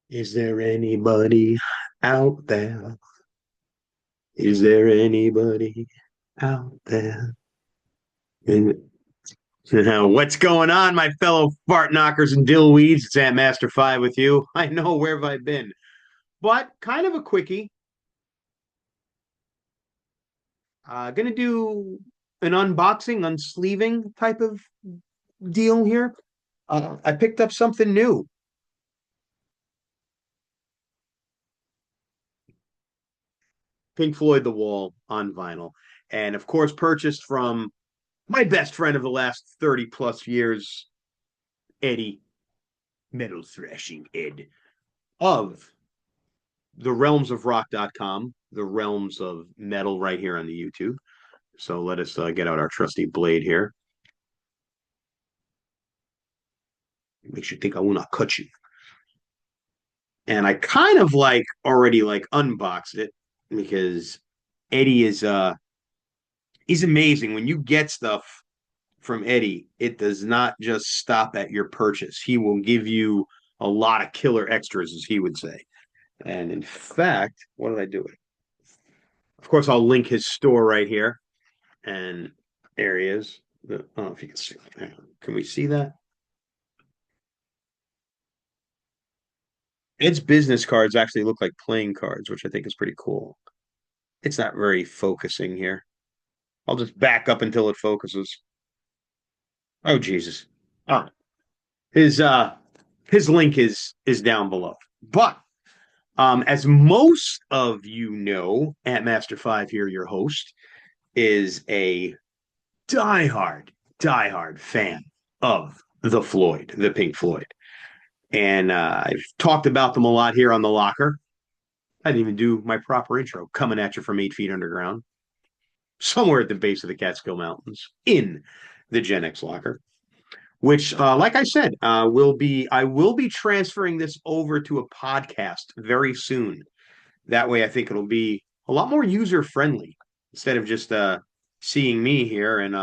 Is there anybody out there? Is there anybody out there? And what's going on, my fellow fart knockers and dill weeds? It's Ant Master 5 with you. I know where have I been, but kind of a quickie. Gonna do an unboxing, unsleeving type of deal here. I picked up something new. Pink Floyd The Wall on vinyl. And of course, purchased from my best friend of the last 30 plus years, Eddie, Metal Thrashing Ed, of the realms of rock.com, the realms of metal right here on the YouTube. So let us get out our trusty blade here. Makes you think I will not cut you. And I kind of like already like unboxed it because Eddie is he's amazing. When you get stuff from Eddie, it does not just stop at your purchase. He will give you a lot of killer extras, as he would say. And in fact, what did I do? Of course, I'll link his store right here. And there he is. I don't know if you can see. Can we see that? Its business cards actually look like playing cards, which I think is pretty cool. It's not very focusing here. I'll just back up until it focuses. Oh Jesus. Oh, his his link is down below. But as most of you know, Ant Master 5 here, your host, is a diehard, diehard fan of the Pink Floyd. And I've talked about them a lot here on the locker. I didn't even do my proper intro, coming at you from 8 feet underground, somewhere at the base of the Catskill Mountains in the Gen X locker. Which, like I said, I will be transferring this over to a podcast very soon. That way, I think it'll be a lot more user friendly instead of just seeing me here and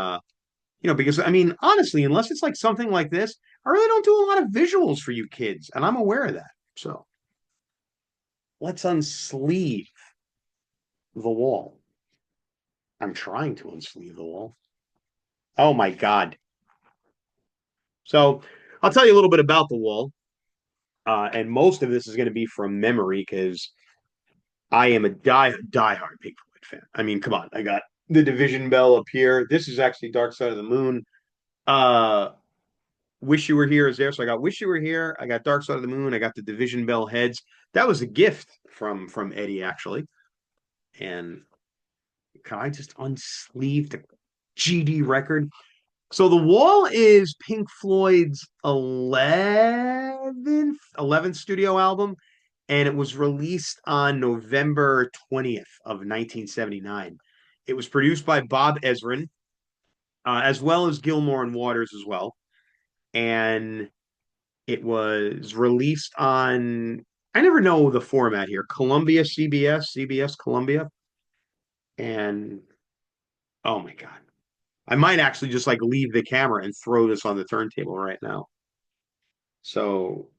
because I mean, honestly, unless it's like something like this, I really don't do a lot of visuals for you kids, and I'm aware of that. So let's unsleeve the wall. I'm trying to unsleeve the wall. Oh my God. So I'll tell you a little bit about the wall. And most of this is going to be from memory because I am a diehard Pink Floyd fan. I mean, come on. I got the Division Bell up here. This is actually Dark Side of the Moon. Uh, Wish You Were Here is there. So I got Wish You Were Here. I got Dark Side of the Moon. I got the Division Bell heads. That was a gift from Eddie, actually. And can I just unsleeve the GD record? So the Wall is Pink Floyd's 11th studio album, and it was released on November 20th of 1979. It was produced by Bob Ezrin, as well as Gilmore and Waters as well. And it was released on, I never know the format here, Columbia CBS, CBS Columbia. And oh my God. I might actually just like leave the camera and throw this on the turntable right now. So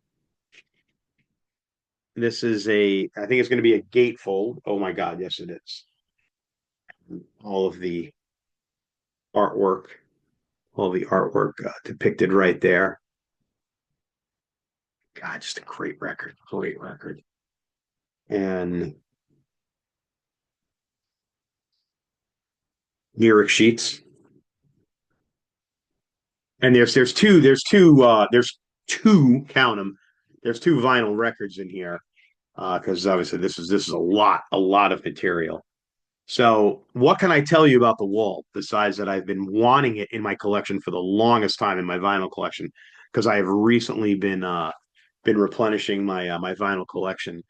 this is I think it's going to be a gatefold. Oh my God, yes, it is. All of the artwork, all the artwork depicted right there. God, just a great record, great record. And lyric sheets. And there's two, count them. There's two vinyl records in here because obviously this is a lot of material. So, what can I tell you about the Wall besides that I've been wanting it in my collection for the longest time in my vinyl collection because I have recently been replenishing my vinyl collection.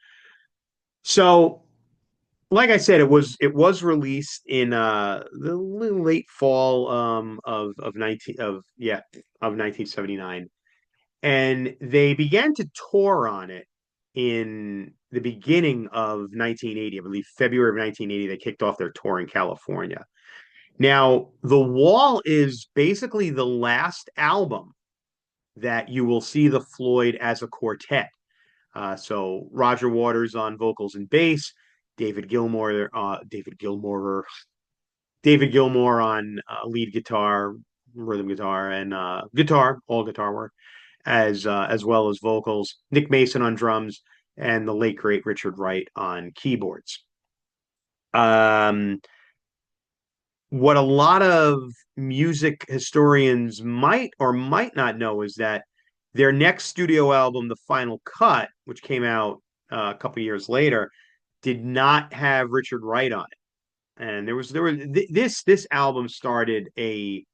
So, like I said, it was released in the late fall of 1979, and they began to tour on it in the beginning of 1980. I believe February of 1980 they kicked off their tour in California. Now, The Wall is basically the last album that you will see the Floyd as a quartet. So Roger Waters on vocals and bass, David Gilmour, David Gilmour on lead guitar, rhythm guitar, and guitar, all guitar work, as well as vocals. Nick Mason on drums, and the late great Richard Wright on keyboards. Um, what a lot of music historians might or might not know is that their next studio album, The Final Cut, which came out a couple years later, did not have Richard Wright on it. And this album started a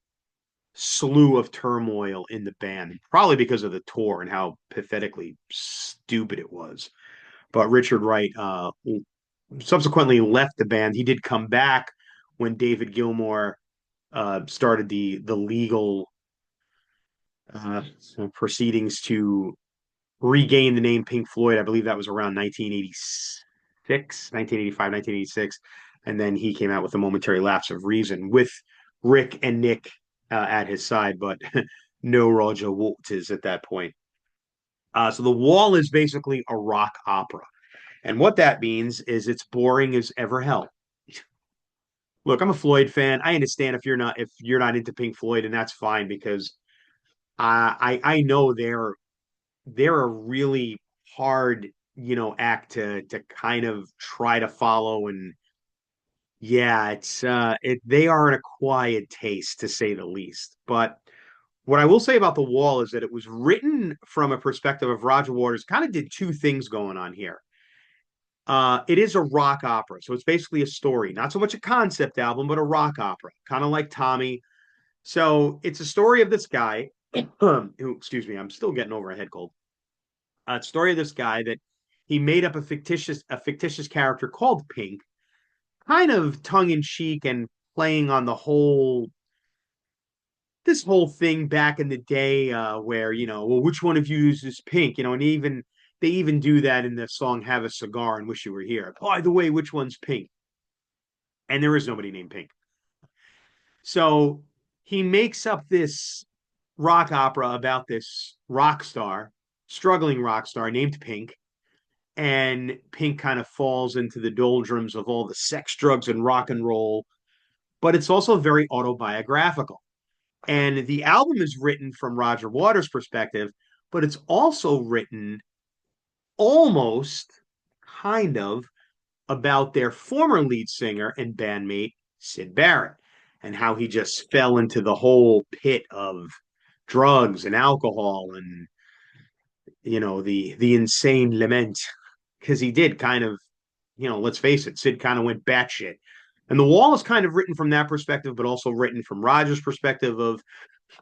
slew of turmoil in the band, probably because of the tour and how pathetically stupid it was. But Richard Wright subsequently left the band. He did come back when David Gilmour started the legal uh, proceedings to regain the name Pink Floyd. I believe that was around 1986, 1985, 1986. And then he came out with a momentary lapse of reason with Rick and Nick at his side, but no Roger Waters at that point. So The Wall is basically a rock opera. And what that means is it's boring as ever hell. Look, I'm a Floyd fan. I understand if you're not into Pink Floyd, and that's fine because I know they're a really hard, act to kind of try to follow. And yeah, they are an acquired taste to say the least. But what I will say about The Wall is that it was written from a perspective of Roger Waters, kind of did two things going on here. It is a rock opera, so it's basically a story, not so much a concept album, but a rock opera, kind of like Tommy. So it's a story of this guy who, excuse me, I'm still getting over a head cold. Story of this guy that he made up a fictitious character called Pink, kind of tongue in cheek and playing on this whole thing back in the day where well, which one of you is Pink? And they even do that in the song "Have a Cigar and Wish You Were Here." By the way, which one's Pink? And there is nobody named Pink. So he makes up this rock opera about this rock star, struggling rock star named Pink, and Pink kind of falls into the doldrums of all the sex, drugs, and rock and roll. But it's also very autobiographical. And the album is written from Roger Waters' perspective, but it's also written almost kind of about their former lead singer and bandmate, Sid Barrett, and how he just fell into the whole pit of drugs and alcohol and the insane lament because he did kind of let's face it, Sid kind of went batshit. And The Wall is kind of written from that perspective, but also written from Roger's perspective of,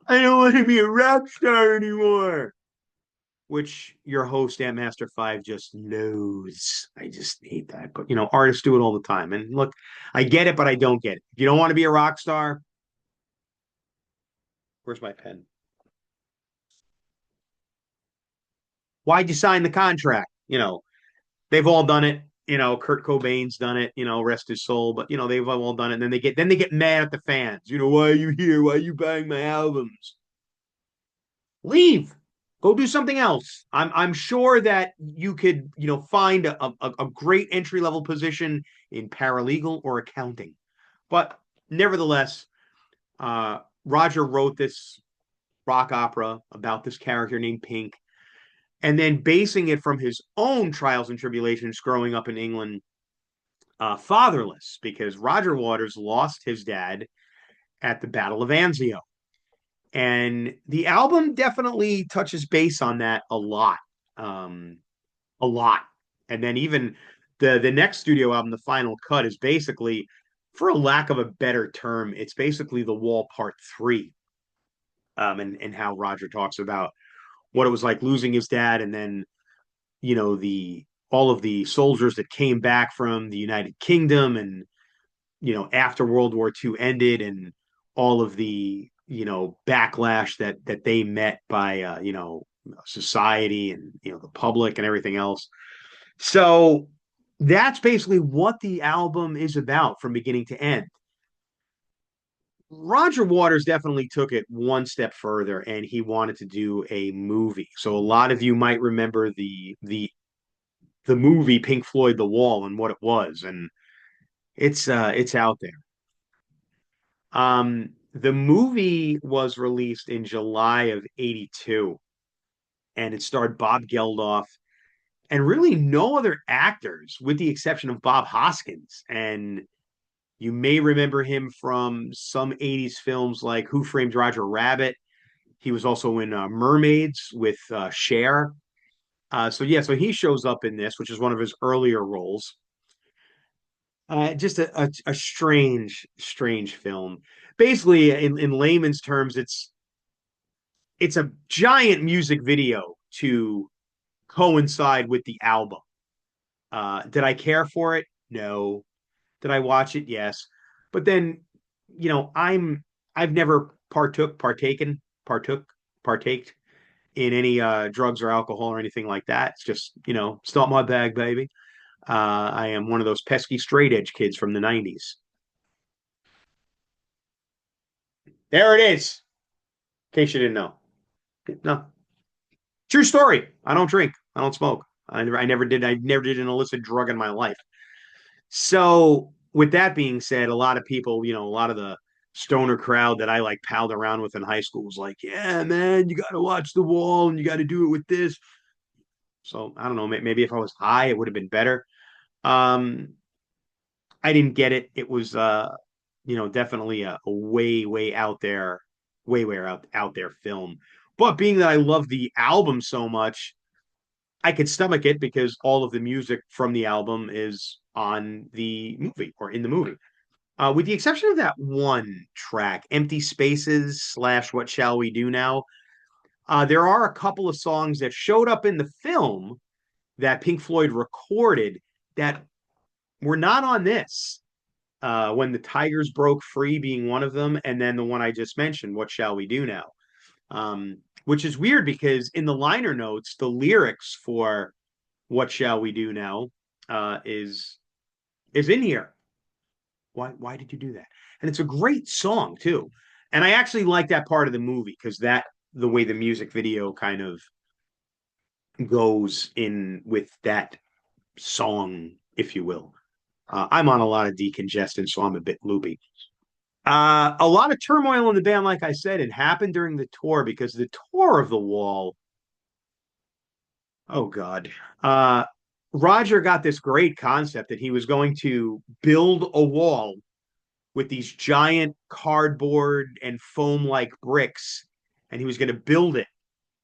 I don't want to be a rock star anymore, which your host, at Master Five, just knows. I just hate that. But, artists do it all the time. And look, I get it, but I don't get it. If you don't want to be a rock star, where's my pen? Why'd you sign the contract? They've all done it. Kurt Cobain's done it, rest his soul, but they've all done it. And then they get mad at the fans. Why are you here? Why are you buying my albums? Leave. Go do something else. I'm sure that you could, find a great entry level position in paralegal or accounting. But nevertheless, Roger wrote this rock opera about this character named Pink, and then basing it from his own trials and tribulations growing up in England, fatherless, because Roger Waters lost his dad at the Battle of Anzio. And the album definitely touches base on that a lot. Um, a lot. And then even the next studio album, The Final Cut, is basically, for a lack of a better term, it's basically The Wall Part 3. And how Roger talks about what it was like losing his dad, and then the all of the soldiers that came back from the United Kingdom, and after World War II ended, and all of the backlash that they met by society and the public and everything else. So that's basically what the album is about from beginning to end. Roger Waters definitely took it one step further, and he wanted to do a movie. So a lot of you might remember the the movie Pink Floyd The Wall and what it was, and it's out there. The movie was released in July of '82, and it starred Bob Geldof and really no other actors, with the exception of Bob Hoskins. And you may remember him from some '80s films like Who Framed Roger Rabbit. He was also in Mermaids with Cher. So yeah, so he shows up in this, which is one of his earlier roles. Just a strange, strange film. Basically, in layman's terms, it's a giant music video to coincide with the album. Did I care for it? No. Did I watch it? Yes. But then, I've never partook, partaked in any drugs or alcohol or anything like that. It's just, it's not my bag, baby. I am one of those pesky straight edge kids from the '90s. There it is. In case you didn't know. No, true story. I don't drink. I don't smoke. I never did. I never did an illicit drug in my life. So, with that being said, a lot of people, a lot of the stoner crowd that I like palled around with in high school was like, "Yeah, man, you got to watch The Wall and you got to do it with this." So I don't know. Maybe if I was high, it would have been better. Um, I didn't get it. It was, definitely a way, way out there, way out there film. But being that I love the album so much, I could stomach it because all of the music from the album is on the movie or in the movie. With the exception of that one track, Empty Spaces slash What Shall We Do Now, there are a couple of songs that showed up in the film that Pink Floyd recorded that were not on this. When the Tigers broke free being one of them, and then the one I just mentioned, What Shall We Do Now? Which is weird because in the liner notes, the lyrics for What Shall We Do Now is in here. Why did you do that? And it's a great song too. And I actually like that part of the movie because that the way the music video kind of goes in with that song, if you will. I'm on a lot of decongestant, so I'm a bit loopy. A lot of turmoil in the band, like I said, it happened during the tour because the tour of the Wall. Oh God, uh, Roger got this great concept that he was going to build a wall with these giant cardboard and foam like bricks, and he was going to build it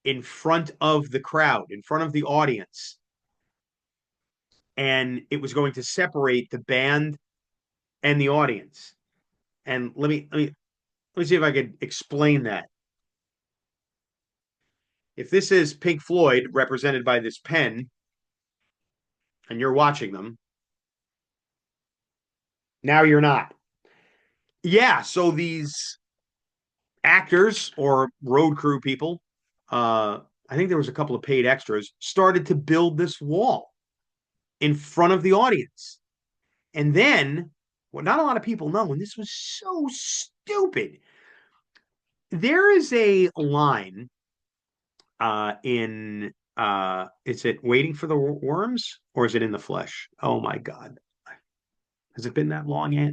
in front of the crowd, in front of the audience, and it was going to separate the band and the audience. And let me see if I could explain that. If this is Pink Floyd represented by this pen, and you're watching them, now you're not. Yeah, so these actors or road crew people, I think there was a couple of paid extras, started to build this wall in front of the audience. And then, what not a lot of people know, and this was so stupid, there is a line in is it Waiting for the Worms or is it In the Flesh? Oh my God. Has it been that long yet?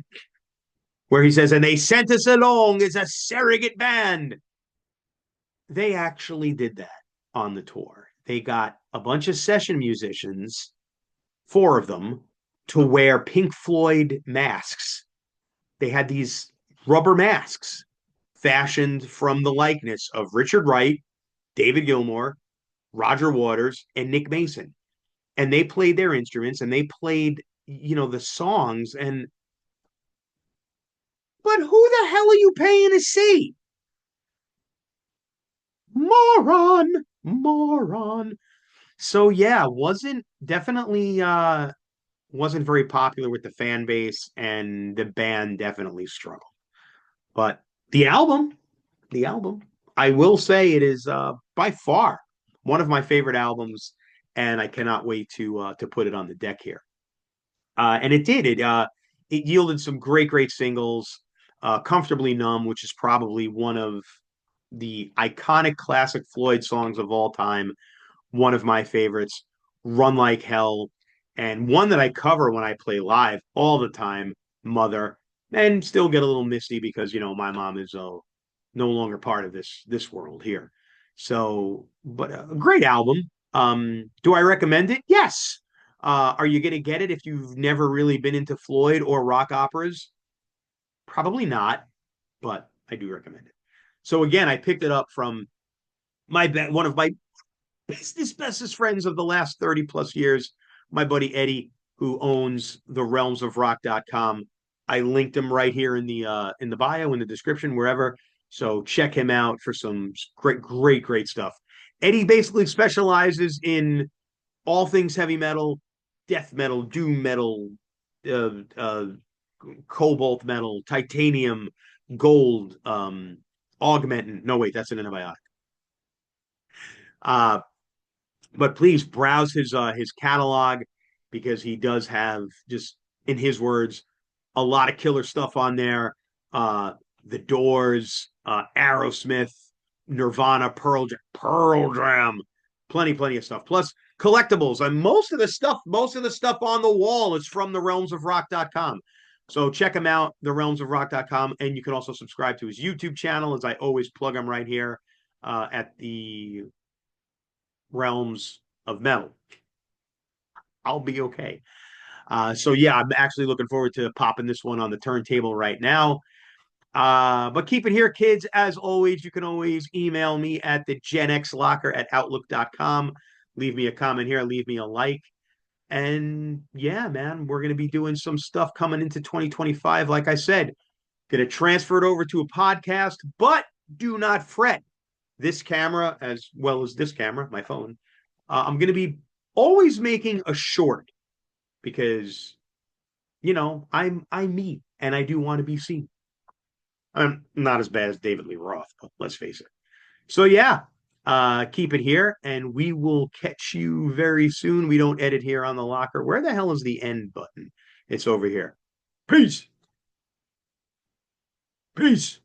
Where he says, and they sent us along as a surrogate band. They actually did that on the tour. They got a bunch of session musicians, four of them, to wear Pink Floyd masks. They had these rubber masks fashioned from the likeness of Richard Wright, David Gilmour, Roger Waters, and Nick Mason. And they played their instruments and they played, the songs. And, but who the hell are you paying to see? Moron, moron. So yeah, wasn't definitely wasn't very popular with the fan base and the band definitely struggled. But the album, the album, I will say it is by far one of my favorite albums and I cannot wait to put it on the deck here. And it did. It yielded some great singles. Comfortably Numb, which is probably one of the iconic classic Floyd songs of all time, one of my favorites. Run Like Hell, and one that I cover when I play live all the time, Mother, and still get a little misty because my mom is no longer part of this world here. So, but a great album. Do I recommend it? Yes. Are you going to get it if you've never really been into Floyd or rock operas? Probably not, but I do recommend it. So again, I picked it up from one of my bestest friends of the last 30 plus years, my buddy Eddie, who owns the realms of rock.com. I linked him right here in the bio, in the description, wherever. So check him out for some great stuff. Eddie basically specializes in all things heavy metal, death metal, doom metal, uh, uh, cobalt metal, titanium, gold, augmentin. No, wait, that's an antibiotic. Uh, but please browse his catalog because he does have, just in his words, a lot of killer stuff on there. Uh, the Doors, Aerosmith, Nirvana, Pearl Jam, plenty of stuff. Plus collectibles, and most of the stuff on the wall is from the realms of rock.com. So check him out, the realms of rock.com, and you can also subscribe to his YouTube channel, as I always plug him right here at the realms of metal. I'll be okay. So yeah, I'm actually looking forward to popping this one on the turntable right now. But keep it here, kids. As always, you can always email me at the genxlocker at outlook.com. Leave me a comment here, leave me a like. And yeah, man, we're going to be doing some stuff coming into 2025. Like I said, going to transfer it over to a podcast, but do not fret. This camera, as well as this camera, my phone, I'm going to be always making a short because I'm me and I do want to be seen. I'm not as bad as David Lee Roth, but let's face it. So yeah, keep it here, and we will catch you very soon. We don't edit here on the locker. Where the hell is the end button? It's over here. Peace. Peace.